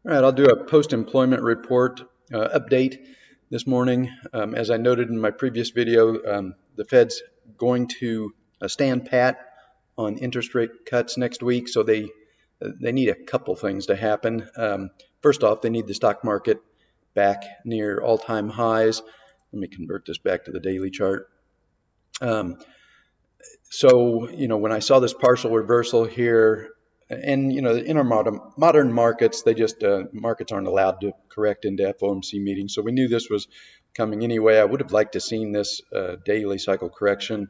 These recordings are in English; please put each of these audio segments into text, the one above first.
All right, I'll do a post-employment report update this morning. As I noted in my previous video, the Fed's going to stand pat on interest rate cuts next week, so they need a couple things to happen. First off, they need the stock market back near all-time highs. Let me convert this back to the daily chart. So, when I saw this partial reversal here, and in our modern markets, they just markets aren't allowed to correct into FOMC meetings, so we knew this was coming anyway. I would have liked to seen this daily cycle correction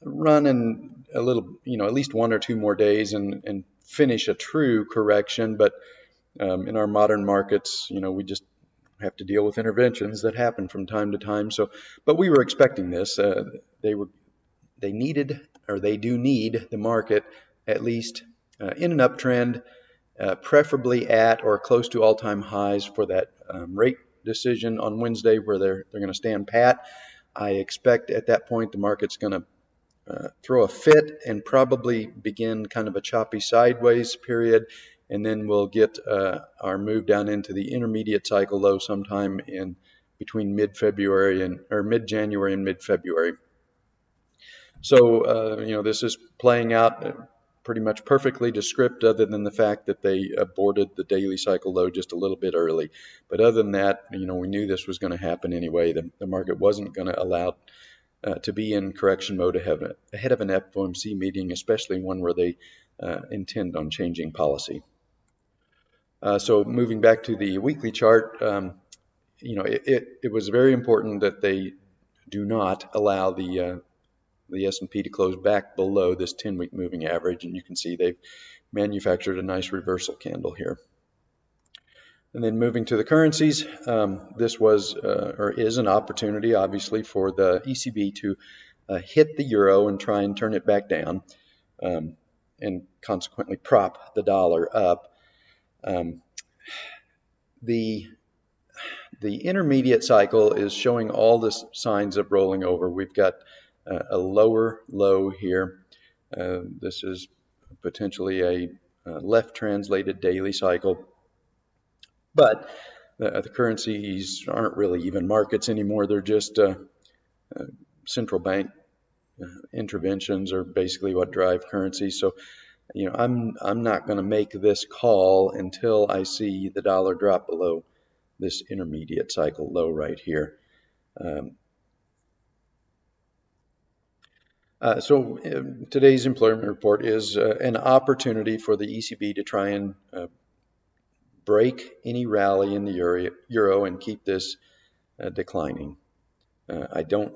run in a little, at least 1 or 2 more days and finish a true correction. But in our modern markets, we just have to deal with interventions that happen from time to time. So, but we were expecting this. They needed, or they do need, the market at least in an uptrend, preferably at or close to all-time highs for that rate decision on Wednesday, where they're going to stand pat. I expect at that point the market's going to throw a fit and probably begin kind of a choppy sideways period, and then we'll get our move down into the intermediate cycle low sometime in between mid-January and mid-February. So, this is playing out pretty much perfectly descriptive, other than the fact that they aborted the daily cycle low just a little bit early. But other than that, we knew this was going to happen anyway. The market wasn't going to allow to be in correction mode ahead of an FOMC meeting, especially one where they intend on changing policy. So moving back to the weekly chart, it was very important that they do not allow the S&P to close back below this 10-week moving average, and you can see they've manufactured a nice reversal candle here. And then moving to the currencies, this was or is an opportunity, obviously, for the ECB to hit the euro and try and turn it back down, and consequently prop the dollar up. The intermediate cycle is showing all the signs of rolling over. We've got a lower low here. This is potentially a left translated daily cycle, but the currencies aren't really even markets anymore. They're just central bank interventions are basically what drive currency. So, I'm not going to make this call until I see the dollar drop below this intermediate cycle low right here. So today's employment report is an opportunity for the ECB to try and break any rally in the euro and keep this declining. I don't,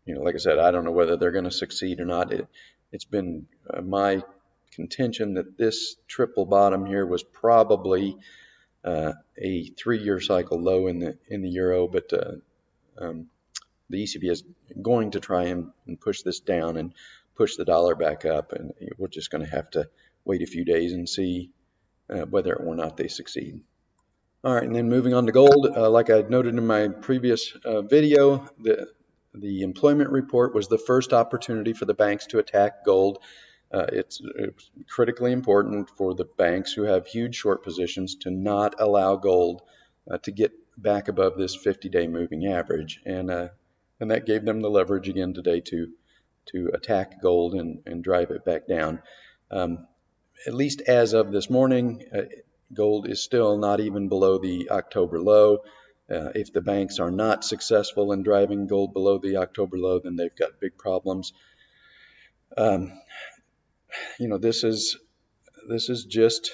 like I said, I don't know whether they're going to succeed or not. It's been my contention that this triple bottom here was probably a 3-year cycle low in the euro, but the ECB is going to try and push this down and push the dollar back up, and we're just going to have to wait a few days and see whether or not they succeed. All right, and then moving on to gold, like I noted in my previous video, the employment report was the first opportunity for the banks to attack gold. It's critically important for the banks who have huge short positions to not allow gold to get back above this 50-day moving average, and that gave them the leverage again today to attack gold and drive it back down. At least as of this morning, gold is still not even below the October low. If the banks are not successful in driving gold below the October low, then they've got big problems. This is just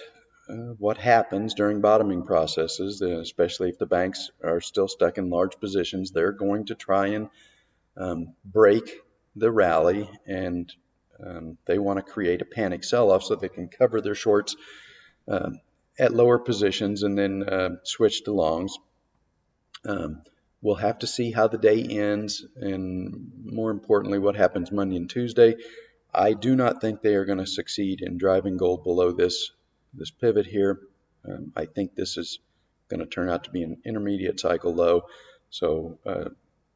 what happens during bottoming processes, especially if the banks are still stuck in large positions. They're going to try and break the rally, and they want to create a panic sell-off so they can cover their shorts at lower positions and then switch to longs. We'll have to see how the day ends, and more importantly, what happens Monday and Tuesday. I do not think they are going to succeed in driving gold below this pivot here. I think this is going to turn out to be an intermediate cycle low. So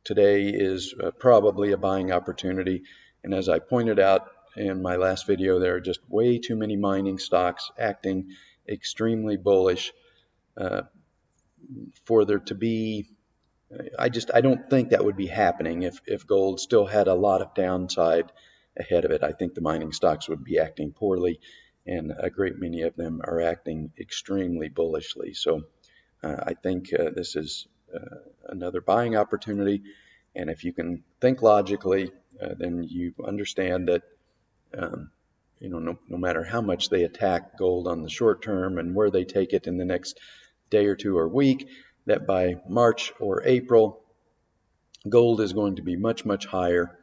today is probably a buying opportunity. And as I pointed out in my last video, there are just way too many mining stocks acting extremely bullish uh, for there to be, I don't think that would be happening if gold still had a lot of downside ahead of it. I think the mining stocks would be acting poorly, and a great many of them are acting extremely bullishly. So I think this is another buying opportunity. And if you can think logically, then you understand that um, no matter how much they attack gold on the short term and where they take it in the next day or two or week, that by March or April, gold is going to be much, much higher.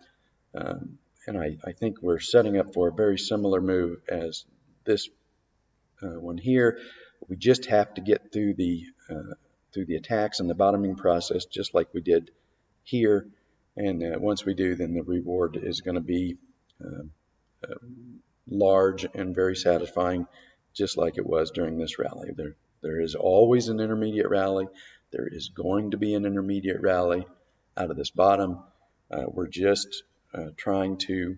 And I think we're setting up for a very similar move as this one here. We just have to get through the attacks and the bottoming process, just like we did here. And once we do, then the reward is going to be uh, uh, large and very satisfying, just like it was during this rally. There is always an intermediate rally. There is going to be an intermediate rally out of this bottom. We're just trying to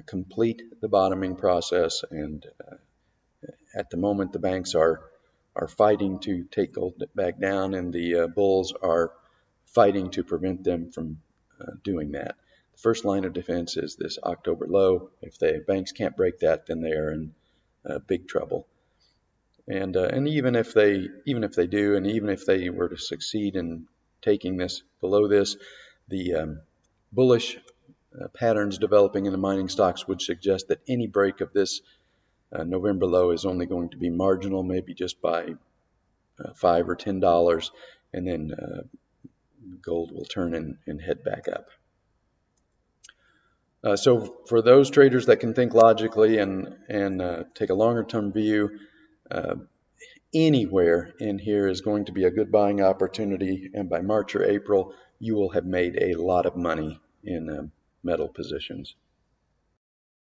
complete the bottoming process, and at the moment, the banks are fighting to take gold back down, and the bulls are fighting to prevent them from doing that. The first line of defense is this October low. If the banks can't break that, then they are in big trouble. And even if they do, and even if they were to succeed in taking this below this, the bullish patterns developing in the mining stocks would suggest that any break of this November low is only going to be marginal, maybe just by $5 or $10, and then gold will turn and head back up. So for those traders that can think logically and take a longer term view, uh, anywhere in here is going to be a good buying opportunity, and by March or April, you will have made a lot of money in metal positions.